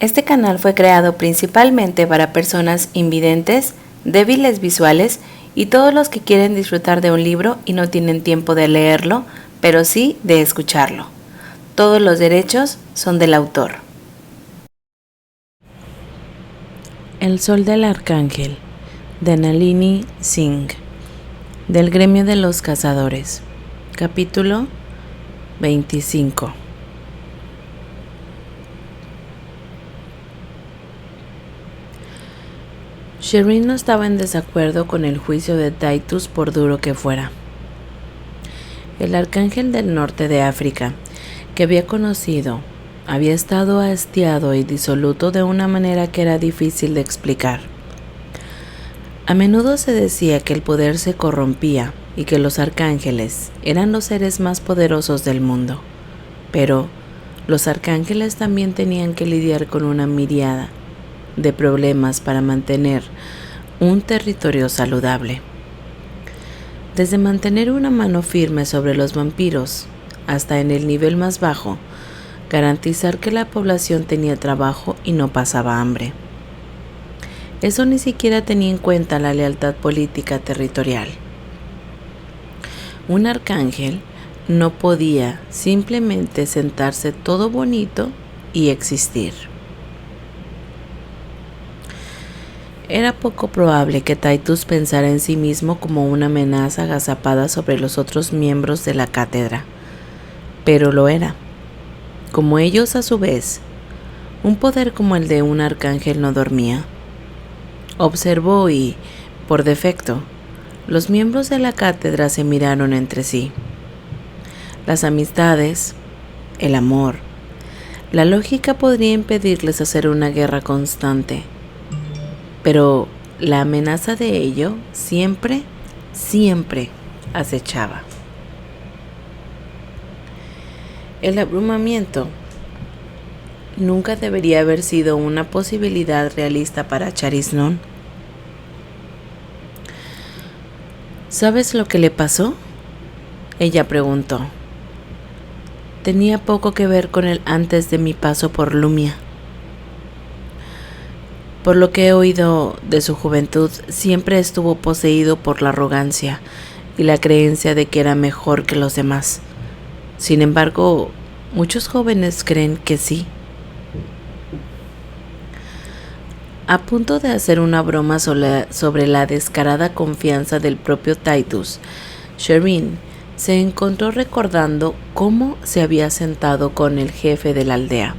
Este canal fue creado principalmente para personas invidentes, débiles visuales y todos los que quieren disfrutar de un libro y no tienen tiempo de leerlo, pero sí de escucharlo. Todos los derechos son del autor. El Sol del Arcángel, de Nalini Singh, del Gremio de los Cazadores, capítulo 25. Shireen no estaba en desacuerdo con el juicio de Titus por duro que fuera. El arcángel del norte de África, que había conocido, había estado hastiado y disoluto de una manera que era difícil de explicar. A menudo se decía que el poder se corrompía y que los arcángeles eran los seres más poderosos del mundo, pero los arcángeles también tenían que lidiar con una miríada de problemas para mantener un territorio saludable. Desde mantener una mano firme sobre los vampiros hasta en el nivel más bajo, garantizar que la población tenía trabajo y no pasaba hambre. Eso ni siquiera tenía en cuenta la lealtad política territorial. Un arcángel no podía simplemente sentarse todo bonito y existir. Era poco probable que Titus pensara en sí mismo como una amenaza agazapada sobre los otros miembros de la cátedra, pero lo era. Como ellos a su vez, un poder como el de un arcángel no dormía. Observó y, por defecto, los miembros de la cátedra se miraron entre sí. Las amistades, el amor, la lógica podría impedirles hacer una guerra constante. Pero la amenaza de ello siempre acechaba. El abrumamiento nunca debería haber sido una posibilidad realista para Charisnon. ¿Sabes lo que le pasó?, ella preguntó. Tenía poco que ver con el antes de mi paso por Lumia. Por lo que he oído de su juventud, siempre estuvo poseído por la arrogancia y la creencia de que era mejor que los demás. Sin embargo, muchos jóvenes creen que sí. A punto de hacer una broma sobre la descarada confianza del propio Titus, Shireen se encontró recordando cómo se había sentado con el jefe de la aldea.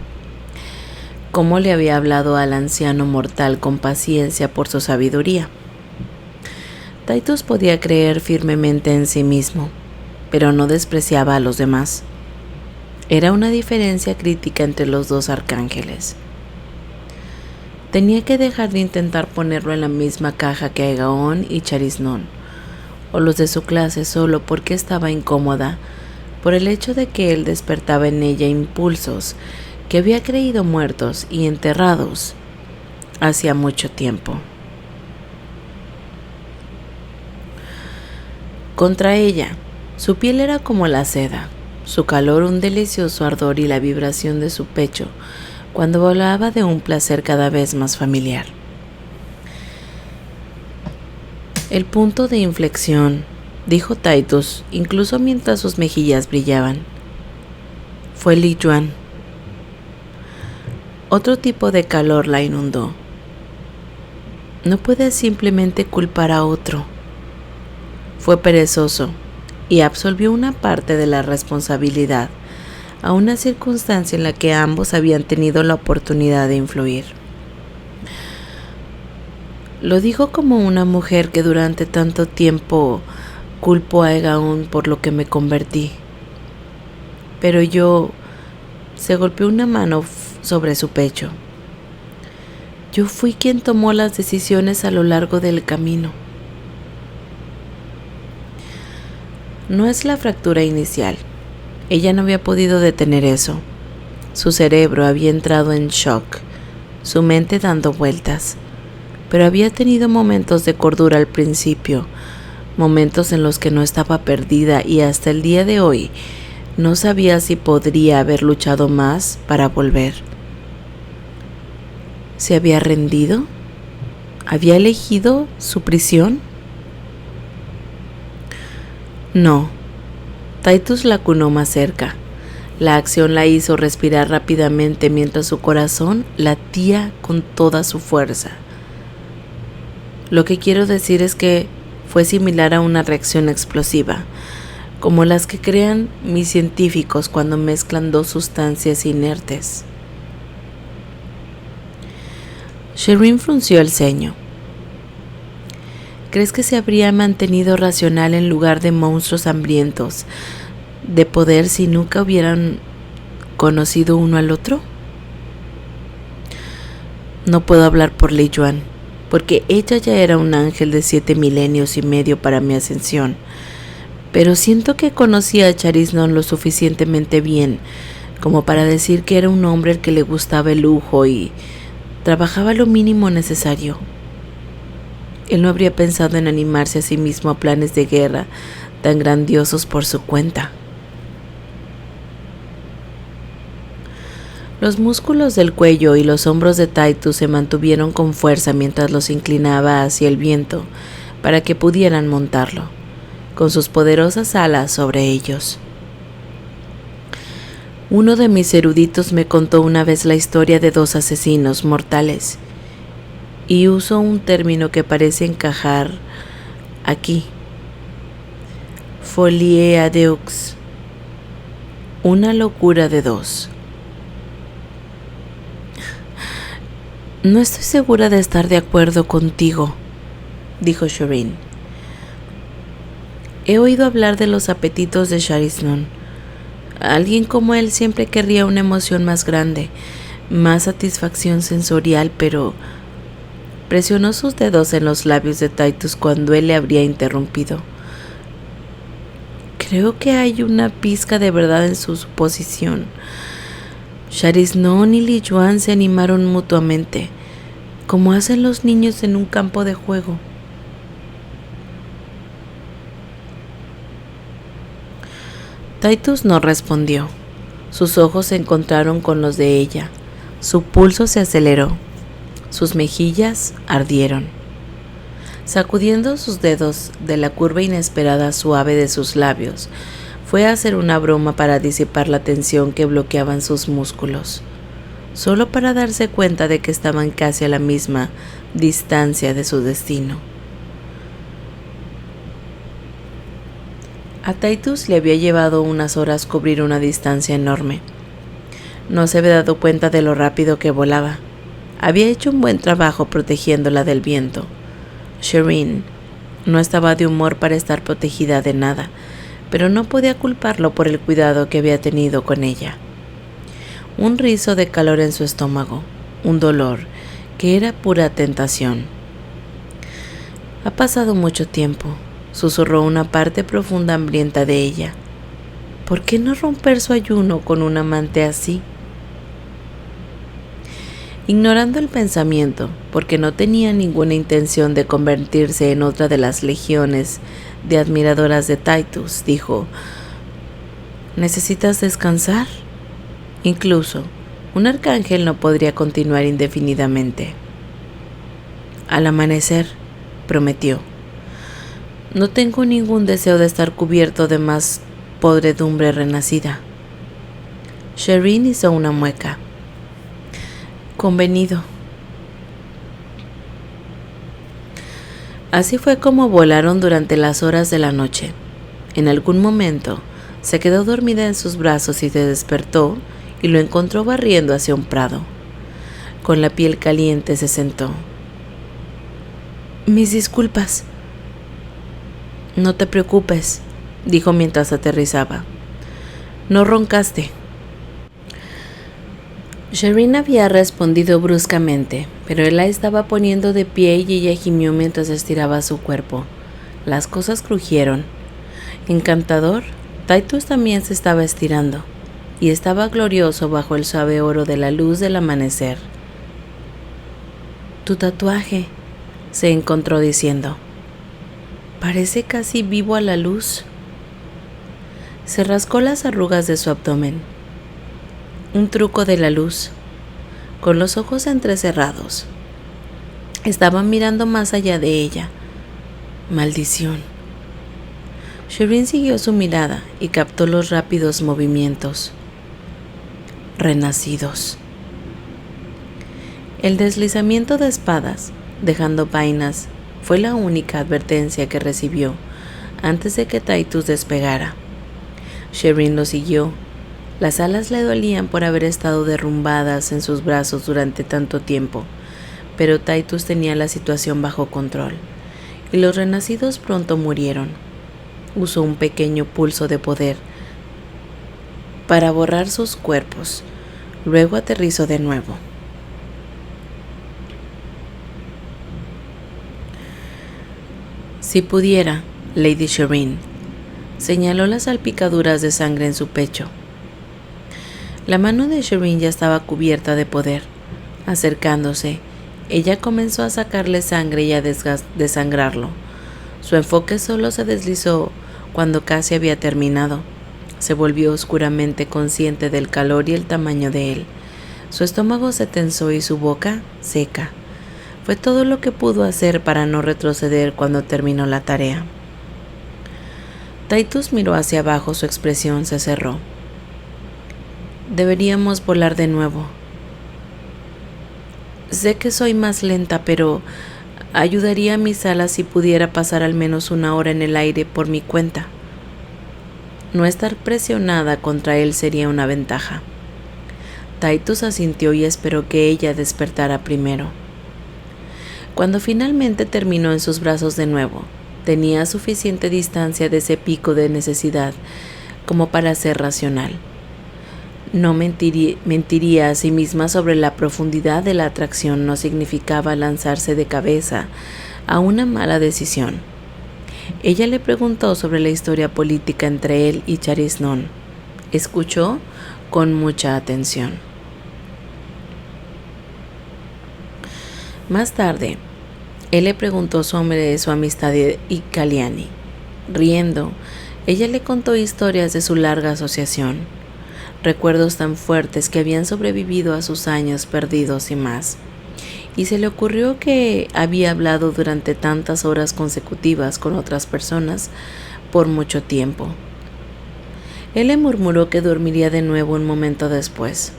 Cómo le había hablado al anciano mortal con paciencia por su sabiduría. Titus podía creer firmemente en sí mismo, pero no despreciaba a los demás. Era una diferencia crítica entre los dos arcángeles. Tenía que dejar de intentar ponerlo en la misma caja que Egaón y Charisnon, o los de su clase solo porque estaba incómoda por el hecho de que él despertaba en ella impulsos que había creído muertos y enterrados hacía mucho tiempo. Contra ella, su piel era como la seda, su calor un delicioso ardor y la vibración de su pecho cuando volaba de un placer cada vez más familiar. El punto de inflexión, dijo Titus, incluso mientras sus mejillas brillaban, fue Li Yuan. Otro tipo de calor la inundó. No puedes simplemente culpar a otro. Fue perezoso y absolvió una parte de la responsabilidad a una circunstancia en la que ambos habían tenido la oportunidad de influir. Lo dijo como una mujer que durante tanto tiempo culpó a Egaón por lo que me convertí. Pero se golpeó una mano sobre su pecho. Yo fui quien tomó las decisiones a lo largo del camino. No es la fractura inicial. Ella no había podido detener eso. Su cerebro había entrado en shock, su mente dando vueltas, pero había tenido momentos de cordura al principio, momentos en los que no estaba perdida y hasta el día de hoy no sabía si podría haber luchado más para volver. ¿Se había rendido? ¿Había elegido su prisión? No. Titus la acunó más cerca. La acción la hizo respirar rápidamente mientras su corazón latía con toda su fuerza. Lo que quiero decir es que fue similar a una reacción explosiva, como las que crean mis científicos cuando mezclan dos sustancias inertes. Shireen frunció el ceño. ¿Crees que se habría mantenido racional en lugar de monstruos hambrientos de poder si nunca hubieran conocido uno al otro? No puedo hablar por Li Yuan, porque ella ya era un ángel de 7 milenios y medio para mi ascensión, pero siento que conocía a Charisnon lo suficientemente bien como para decir que era un hombre al que le gustaba el lujo y trabajaba lo mínimo necesario. Él no habría pensado en animarse a sí mismo a planes de guerra tan grandiosos por su cuenta. Los músculos del cuello y los hombros de Titus se mantuvieron con fuerza mientras los inclinaba hacia el viento para que pudieran montarlo, con sus poderosas alas sobre ellos. Uno de mis eruditos me contó una vez la historia de 2 asesinos mortales, y uso un término que parece encajar aquí. Folie à deux. Una locura de 2. No estoy segura de estar de acuerdo contigo, dijo Shireen. He oído hablar de los apetitos de Charisnon. Alguien como él siempre querría una emoción más grande, más satisfacción sensorial, pero presionó sus dedos en los labios de Titus cuando él le habría interrumpido. Creo que hay una pizca de verdad en su suposición. Charisnon y Li Yuan se animaron mutuamente, como hacen los niños en un campo de juego. Titus no respondió. Sus ojos se encontraron con los de ella. Su pulso se aceleró. Sus mejillas ardieron. Sacudiendo sus dedos de la curva inesperada suave de sus labios, fue a hacer una broma para disipar la tensión que bloqueaban sus músculos, solo para darse cuenta de que estaban casi a la misma distancia de su destino. A Titus le había llevado unas horas cubrir una distancia enorme. No se había dado cuenta de lo rápido que volaba. Había hecho un buen trabajo protegiéndola del viento. Shireen no estaba de humor para estar protegida de nada, pero no podía culparlo por el cuidado que había tenido con ella. Un rizo de calor en su estómago, un dolor que era pura tentación. Ha pasado mucho tiempo, susurró una parte profunda hambrienta de ella. ¿Por qué no romper su ayuno con un amante así? Ignorando el pensamiento, porque no tenía ninguna intención de convertirse en otra de las legiones de admiradoras de Titus, dijo: ¿necesitas descansar? Incluso, un arcángel no podría continuar indefinidamente. Al amanecer, prometió. No tengo ningún deseo de estar cubierto de más podredumbre renacida. Shireen hizo una mueca. Convenido. Así fue como volaron durante las horas de la noche. En algún momento, se quedó dormida en sus brazos y se despertó y lo encontró barriendo hacia un prado. Con la piel caliente se sentó. Mis disculpas. No te preocupes, dijo mientras aterrizaba. No roncaste. Shireen había respondido bruscamente, pero él la estaba poniendo de pie y ella gimió mientras estiraba su cuerpo. Las cosas crujieron. Encantador, Titus también se estaba estirando, y estaba glorioso bajo el suave oro de la luz del amanecer. Tu tatuaje, se encontró diciendo. Parece casi vivo a la luz. Se rascó las arrugas de su abdomen. Un truco de la luz. con los ojos entrecerrados. Estaba mirando más allá de ella. Maldición. Shireen siguió su mirada y captó los rápidos movimientos. Renacidos. El deslizamiento de espadas, dejando vainas, fue la única advertencia que recibió antes de que Titus despegara. Shireen lo siguió. Las alas le dolían por haber estado derrumbadas en sus brazos durante tanto tiempo, pero Titus tenía la situación bajo control, y los renacidos pronto murieron. Usó un pequeño pulso de poder para borrar sus cuerpos. Luego aterrizó de nuevo. Si pudiera, Lady Shireen, señaló las salpicaduras de sangre en su pecho. La mano de Shireen ya estaba cubierta de poder. Acercándose, ella comenzó a sacarle sangre y a desangrarlo. Su enfoque solo se deslizó cuando casi había terminado. Se volvió oscuramente consciente del calor y el tamaño de él. Su estómago se tensó y su boca seca. Fue todo lo que pudo hacer para no retroceder cuando terminó la tarea. Titus miró hacia abajo, su expresión se cerró. Deberíamos volar de nuevo. Sé que soy más lenta, pero ayudaría a mis alas si pudiera pasar al menos 1 hora en el aire por mi cuenta. No estar presionada contra él sería una ventaja. Titus asintió y esperó que ella despertara primero. Cuando finalmente terminó en sus brazos de nuevo, tenía suficiente distancia de ese pico de como para ser racional. No mentiría a sí misma sobre la profundidad de la atracción. No significaba lanzarse de cabeza a una mala decisión. Ella le preguntó sobre la historia política entre él y Charisnon. Escuchó con mucha atención. Más tarde, él le preguntó sobre su amistad y Kalyani. Riendo, ella le contó historias de su larga asociación. Recuerdos tan fuertes que habían sobrevivido a sus años perdidos y más. Y se le ocurrió que había hablado durante tantas horas consecutivas con otras personas por mucho tiempo. Él le murmuró que dormiría de nuevo un momento después.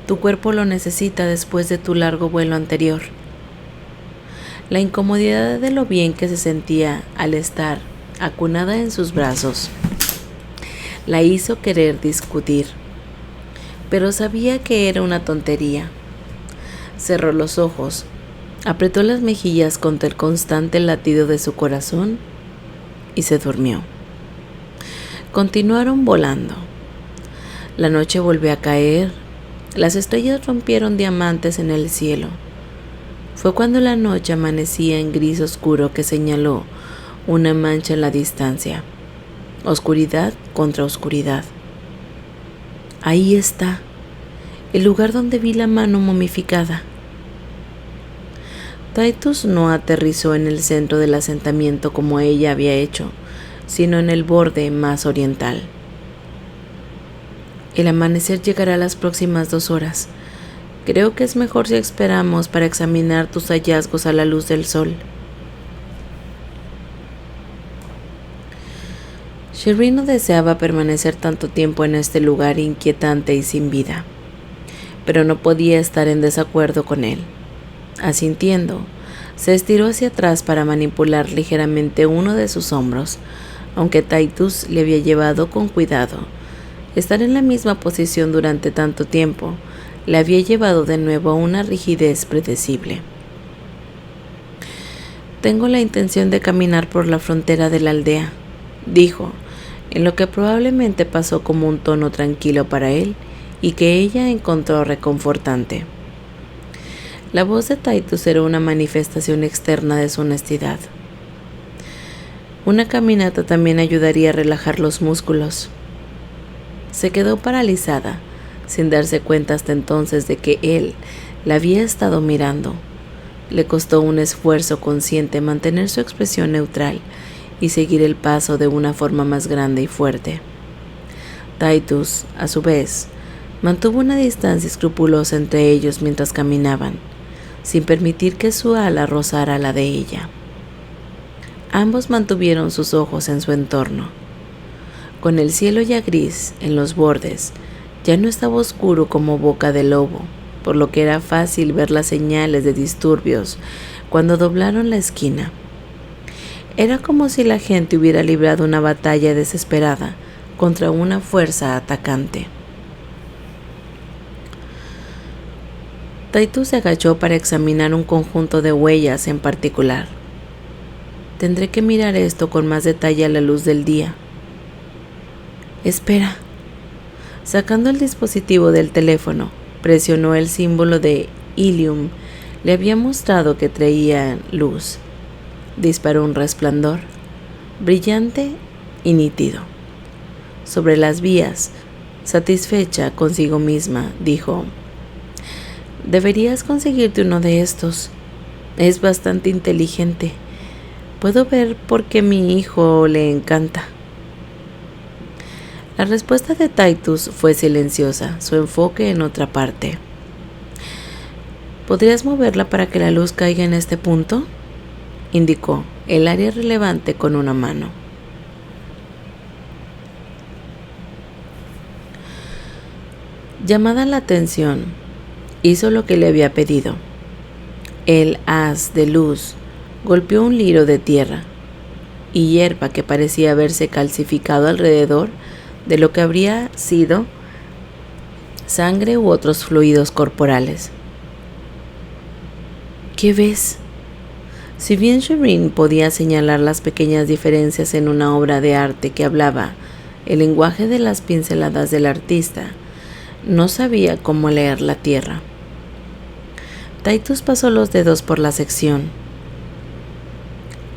Tu cuerpo lo necesita después de tu largo vuelo anterior. La incomodidad de lo bien que se sentía al estar acunada en sus brazos la hizo querer discutir, pero sabía que era una tontería. Cerró los ojos, apretó las mejillas contra el constante latido de su corazón y se durmió. Continuaron volando. La noche volvió a caer, las estrellas rompieron diamantes en el cielo. Fue cuando la noche amanecía en gris oscuro que señaló una mancha en la distancia. Oscuridad contra oscuridad. Ahí está, el lugar donde vi la mano momificada. Titus no aterrizó en el centro del asentamiento como ella había hecho, sino en el borde más oriental. El amanecer llegará las próximas 2 horas. Creo que es mejor si esperamos para examinar tus hallazgos a la luz del sol. Shireen no deseaba permanecer tanto tiempo en este lugar inquietante y sin vida, pero no podía estar en desacuerdo con él. Asintiendo, se estiró hacia atrás para manipular ligeramente uno de sus hombros, aunque Titus le había llevado con cuidado. Estar en la misma posición durante tanto tiempo le había llevado de nuevo a una rigidez predecible. Tengo la intención de caminar por la frontera de la aldea, dijo, en lo que probablemente pasó como un tono tranquilo para él y que ella encontró reconfortante. La voz de Titus era una manifestación externa de su honestidad. Una caminata también ayudaría a relajar los músculos. Se quedó paralizada, sin darse cuenta hasta entonces de que él la había estado mirando. Le costó un esfuerzo consciente mantener su expresión neutral y seguir el paso de una forma más grande y fuerte. Titus, a su vez, Mantuvo una distancia escrupulosa entre ellos mientras caminaban, sin permitir que su ala rozara la de ella. Ambos mantuvieron sus ojos en su entorno. Con el cielo ya gris en los bordes, ya no estaba oscuro como boca de lobo, por lo que era fácil ver las señales de disturbios cuando doblaron la esquina. Era como si la gente hubiera librado una batalla desesperada contra una fuerza atacante. Titus se agachó para examinar un conjunto de huellas en particular. Tendré que mirar esto con más detalle a la luz del día. Espera. Sacando el dispositivo del teléfono, presionó el símbolo de Ilium. Le había mostrado que traía luz. Disparó un resplandor, brillante y nítido. Sobre las vías, satisfecha consigo misma, dijo: deberías conseguirte uno de estos. Es bastante inteligente. Puedo ver por qué mi hijo le encanta. La respuesta de Titus fue silenciosa, su enfoque en otra parte. ¿Podrías moverla para que la luz caiga en este punto?, indicó el área relevante con una mano. Llamada la atención, hizo lo que le había pedido. El haz de luz golpeó un liro de tierra y hierba que parecía haberse calcificado alrededor de lo que habría sido sangre u otros fluidos corporales. ¿Qué ves? Si bien Shireen podía señalar las pequeñas diferencias en una obra de arte que hablaba el lenguaje de las pinceladas del artista, no sabía cómo leer la tierra. Titus pasó los dedos por la sección.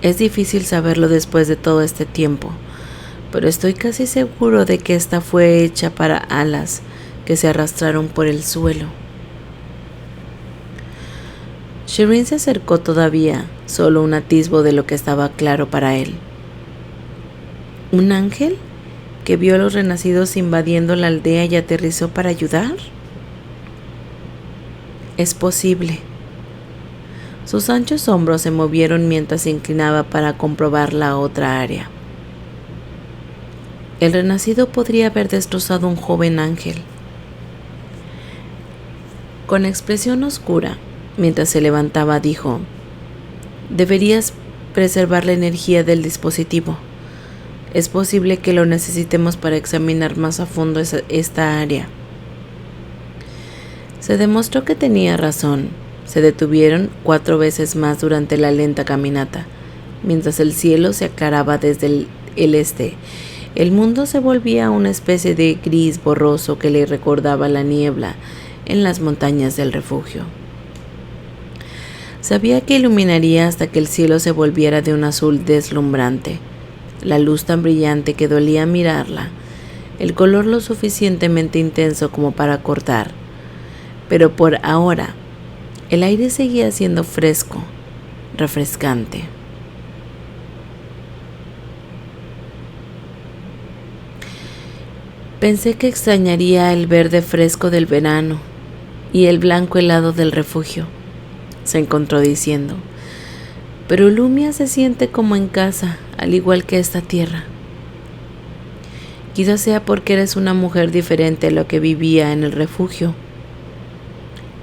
Es difícil saberlo después de todo este tiempo, pero estoy casi seguro de que esta fue hecha para alas que se arrastraron por el suelo. Shireen se acercó todavía, solo un atisbo de lo que estaba claro para él. ¿Un ángel que vio a los renacidos invadiendo la aldea y aterrizó para ayudar? Es posible. Sus anchos hombros se movieron mientras se inclinaba para comprobar la otra área. El renacido podría haber destrozado un joven ángel. Con expresión oscura, mientras se levantaba, dijo: deberías preservar la energía del dispositivo. Es posible que lo necesitemos para examinar más a fondo esta área. Se demostró que tenía razón. Se detuvieron 4 veces más durante la lenta caminata. Mientras el cielo se aclaraba desde el este, el mundo se volvía una especie de gris borroso que le recordaba la niebla en las montañas del refugio. Sabía que iluminaría hasta que el cielo se volviera de un azul deslumbrante, la luz tan brillante que dolía mirarla, el color lo suficientemente intenso como para cortar, pero por ahora el aire seguía siendo fresco, refrescante. Pensé que extrañaría el verde fresco del verano y el blanco helado del refugio, se encontró diciendo, pero Lumia se siente como en casa, al igual que esta tierra. Quizás sea porque eres una mujer diferente a lo que vivía en el refugio.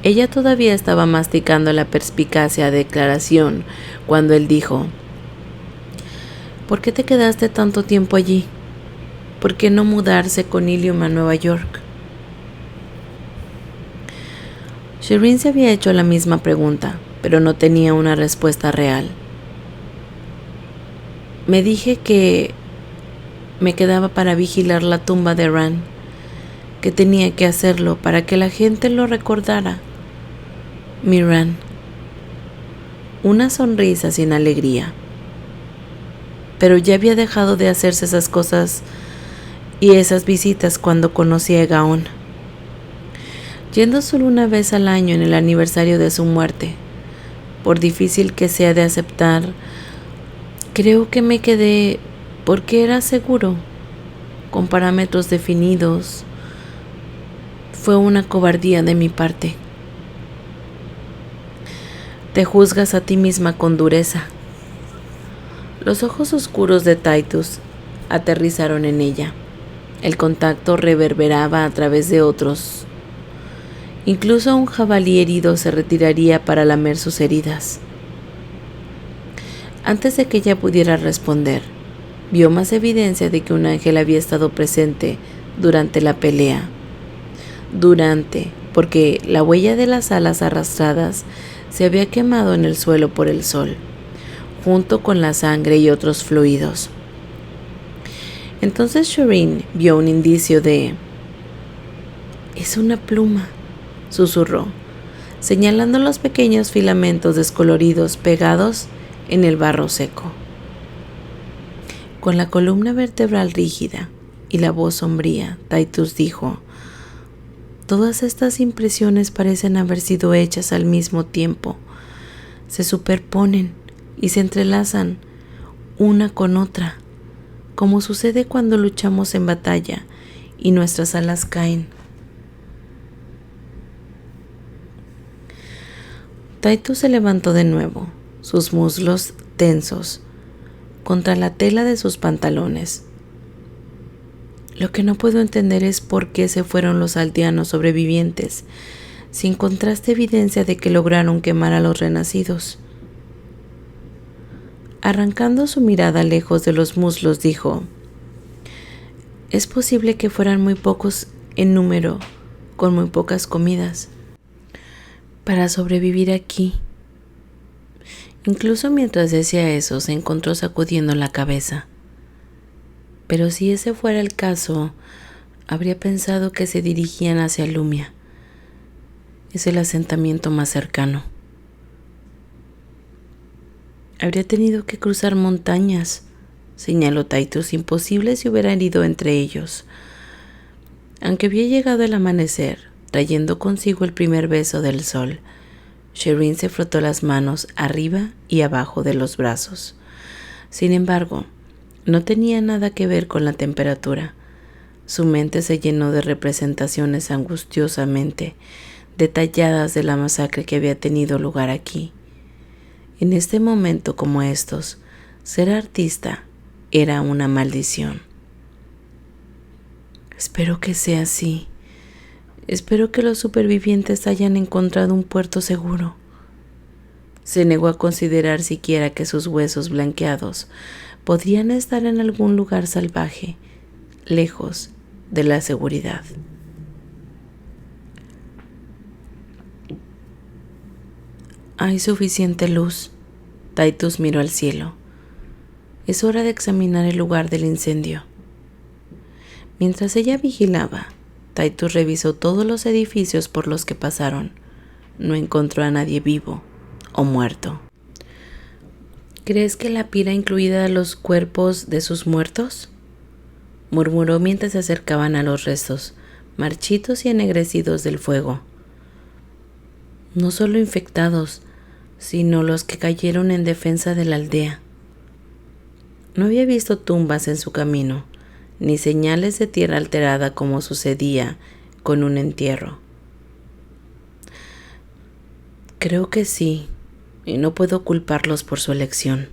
Ella todavía estaba masticando la perspicaz declaración cuando él dijo: ¿por qué te quedaste tanto tiempo allí? ¿Por qué no mudarse con Ilium a Nueva York? Shireen se había hecho la misma pregunta, pero no tenía una respuesta real. Me dije que me quedaba para vigilar la tumba de Ran, que tenía que hacerlo para que la gente lo recordara. Mi Ran. Una sonrisa sin alegría. Pero ya había dejado de hacerse esas cosas y esas visitas cuando conocí a Gaon. Yendo solo una vez al año en el aniversario de su muerte, por difícil que sea de aceptar, creo que me quedé porque era seguro, con parámetros definidos, Fue una cobardía de mi parte. Te juzgas a ti misma con dureza. Los ojos oscuros de Titus aterrizaron en ella. El contacto reverberaba a través de otros. Incluso un jabalí herido se retiraría para lamer sus heridas. Antes de que ella pudiera responder, vio más evidencia de que un ángel había estado presente durante la pelea. Porque la huella de las alas arrastradas se había quemado en el suelo por el sol, junto con la sangre y otros fluidos. Entonces Shireen vio un indicio de... «Es una pluma», susurró, señalando los pequeños filamentos descoloridos pegados en el barro seco. Con la columna vertebral rígida y la voz sombría, Titus dijo: «Todas estas impresiones parecen haber sido hechas al mismo tiempo. Se superponen y se entrelazan una con otra, como sucede cuando luchamos en batalla y nuestras alas caen». Titus se levantó de nuevo, sus muslos tensos contra la tela de sus pantalones. «Lo que no puedo entender es por qué se fueron los aldeanos sobrevivientes si encontraste evidencia de que lograron quemar a los renacidos». Arrancando su mirada lejos de los muslos, dijo: «Es posible que fueran muy pocos en número, con muy pocas comidas, para sobrevivir aquí». Incluso mientras decía eso, se encontró sacudiendo la cabeza. Pero si ese fuera el caso, habría pensado que se dirigían hacia Lumia. Es el asentamiento más cercano. «Habría tenido que cruzar montañas», señaló Titus. «Imposible si hubiera ido entre ellos». Aunque había llegado el amanecer, trayendo consigo el primer beso del sol, Shireen se frotó las manos arriba y abajo de los brazos. Sin embargo, no tenía nada que ver con la temperatura. Su mente se llenó de representaciones angustiosamente detalladas de la masacre que había tenido lugar aquí. En este momento como estos, ser artista era una maldición. «Espero que sea así. Espero que los supervivientes hayan encontrado un puerto seguro». Se negó a considerar siquiera que sus huesos blanqueados podrían estar en algún lugar salvaje, lejos de la seguridad. «Hay suficiente luz». Titus miró al cielo. «Es hora de examinar el lugar del incendio». Mientras ella vigilaba, Titus revisó todos los edificios por los que pasaron. No encontró a nadie vivo o muerto. «¿Crees que la pira incluida los cuerpos de sus muertos?», murmuró mientras se acercaban a los restos, marchitos y ennegrecidos del fuego. «No solo infectados, sino los que cayeron en defensa de la aldea». No había visto tumbas en su camino, ni señales de tierra alterada como sucedía con un entierro. «Creo que sí, y no puedo culparlos por su elección».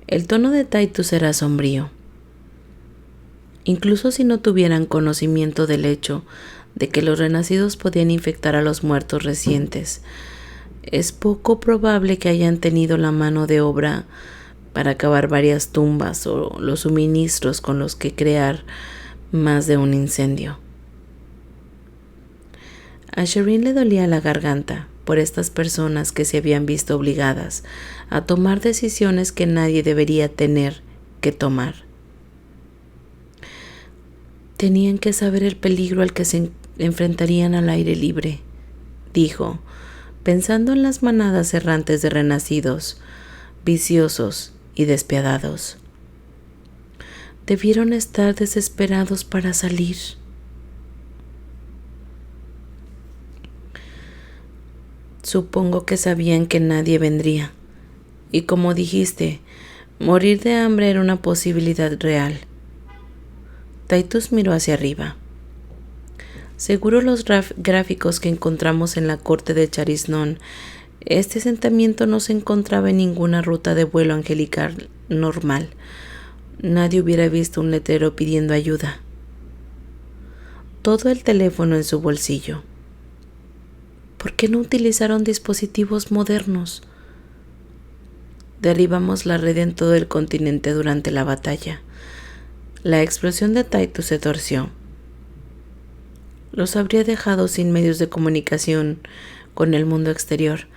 El tono de Titus era sombrío. Incluso si no tuvieran conocimiento del hecho de que los renacidos podían infectar a los muertos recientes, es poco probable que hayan tenido la mano de obra para cavar varias tumbas o los suministros con los que crear más de un incendio. A Shireen le dolía la garganta por estas personas que se habían visto obligadas a tomar decisiones que nadie debería tener que tomar. Tenían que saber el peligro al que se enfrentarían al aire libre, dijo, pensando en las manadas errantes de renacidos, viciosos y despiadados. Debieron estar desesperados para salir. Supongo que sabían que nadie vendría, y como dijiste, morir de hambre era una posibilidad real. Titus miró hacia arriba. Seguro los gráficos que encontramos en la corte de Charisnón, este asentamiento no se encontraba en ninguna ruta de vuelo angelical normal. Nadie hubiera visto un letrero pidiendo ayuda. Todo el teléfono en su bolsillo. ¿Por qué no utilizaron dispositivos modernos? Derribamos la red en todo el continente durante la batalla. La explosión de Titus se torció. Los habría dejado sin medios de comunicación con el mundo exterior,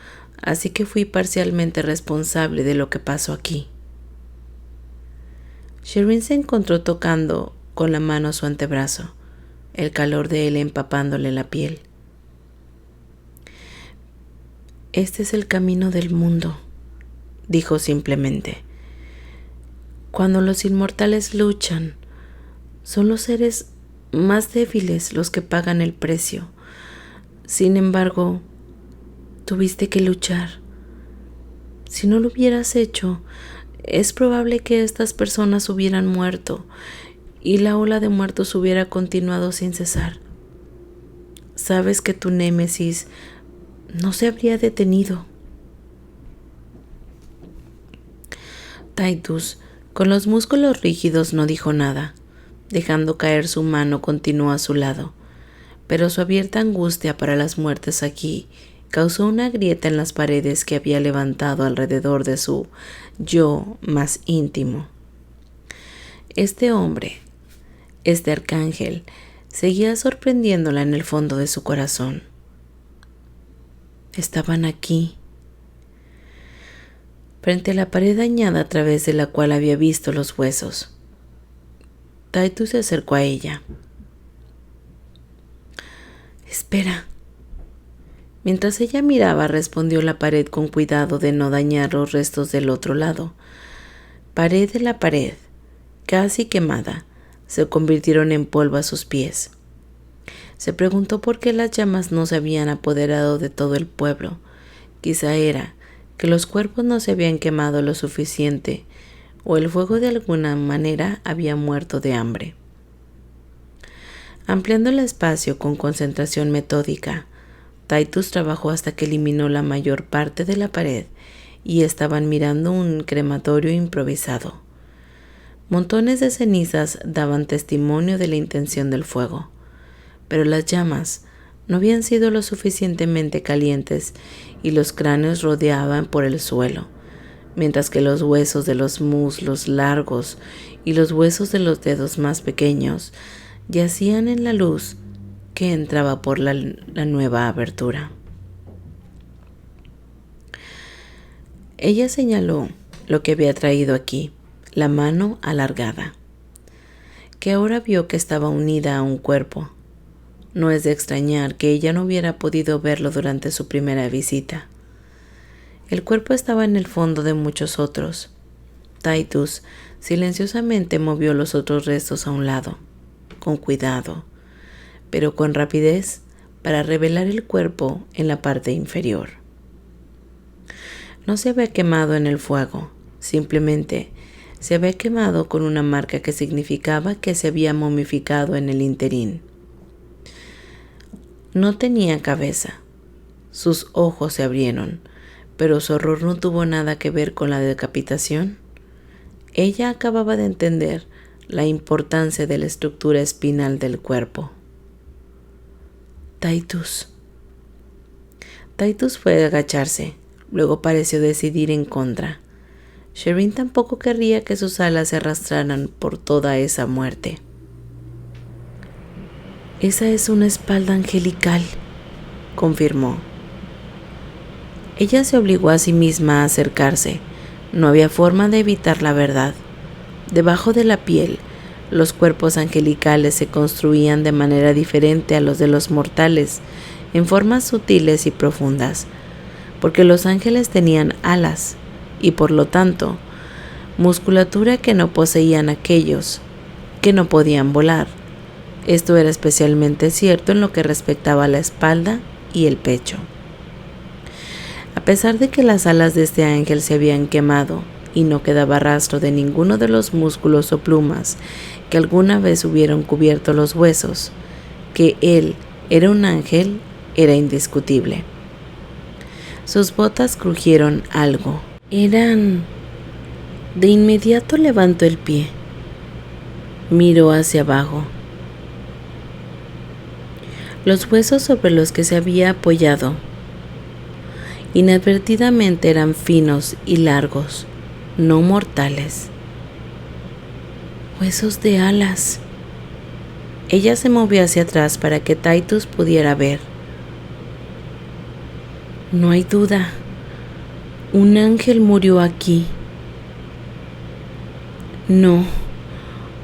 así que fui parcialmente responsable de lo que pasó aquí. Shireen se encontró tocando con la mano su antebrazo, el calor de él empapándole la piel. Este es el camino del mundo, dijo simplemente. Cuando los inmortales luchan, son los seres más débiles los que pagan el precio. Sin embargo, tuviste que luchar. Si no lo hubieras hecho, es probable que estas personas hubieran muerto y la ola de muertos hubiera continuado sin cesar. Sabes que tu némesis no se habría detenido. Titus, con los músculos rígidos, no dijo nada. Dejando caer su mano, continuó a su lado, pero su abierta angustia para las muertes aquí causó una grieta en las paredes que había levantado alrededor de su yo más íntimo. Este hombre, este arcángel, seguía sorprendiéndola en el fondo de su corazón. Estaban aquí, frente a la pared dañada a través de la cual había visto los huesos. Titus se acercó a ella. Espera. Mientras ella miraba, respondió la pared con cuidado de no dañar los restos del otro lado. Pared de la pared, casi quemada, se convirtieron en polvo a sus pies. Se preguntó por qué las llamas no se habían apoderado de todo el pueblo. Quizá era que los cuerpos no se habían quemado lo suficiente, o el fuego de alguna manera había muerto de hambre. Ampliando el espacio con concentración metódica, Titus trabajó hasta que eliminó la mayor parte de la pared y estaban mirando un crematorio improvisado. Montones de cenizas daban testimonio de la intención del fuego, pero las llamas no habían sido lo suficientemente calientes y los cráneos rodeaban por el suelo, mientras que los huesos de los muslos largos y los huesos de los dedos más pequeños yacían en la luz que entraba por la nueva abertura. Ella señaló lo que había traído aquí, la mano alargada, que ahora vio que estaba unida a un cuerpo. No es de extrañar que ella no hubiera podido verlo durante su primera visita. El cuerpo estaba en el fondo de muchos otros. Titus silenciosamente movió los otros restos a un lado, con cuidado, pero con rapidez, para revelar el cuerpo en la parte inferior. No se había quemado en el fuego, simplemente se había quemado con una marca que significaba que se había momificado en el interín. No tenía cabeza. Sus ojos se abrieron, pero su horror no tuvo nada que ver con la decapitación. Ella acababa de entender la importancia de la estructura espinal del cuerpo. Titus. Titus fue a agacharse, luego pareció decidir en contra. Shireen tampoco querría que sus alas se arrastraran por toda esa muerte. Esa es una espalda angelical, confirmó. Ella se obligó a sí misma a acercarse. No había forma de evitar la verdad. Debajo de la piel, los cuerpos angelicales se construían de manera diferente a los de los mortales, en formas sutiles y profundas, porque los ángeles tenían alas y, por lo tanto, musculatura que no poseían aquellos que no podían volar. Esto era especialmente cierto en lo que respectaba a la espalda y el pecho. A pesar de que las alas de este ángel se habían quemado y no quedaba rastro de ninguno de los músculos o plumas que alguna vez hubieran cubierto los huesos, que él Era un ángel, era indiscutible. Sus botas crujieron algo. Eran... De inmediato levantó el pie. Miró hacia abajo. Los huesos sobre los que se había apoyado inadvertidamente eran finos y largos, no mortales. Huesos de alas. Ella se movió hacia atrás para que Titus pudiera ver. No hay duda. Un ángel murió aquí. No.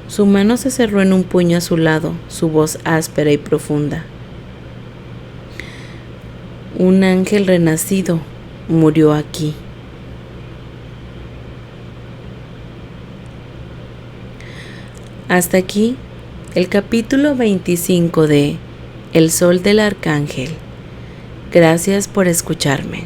Su mano se cerró en un puño a su lado, su voz áspera y profunda. Un ángel renacido murió aquí. Hasta aquí el capítulo 25 de El Sol del Arcángel. Gracias por escucharme.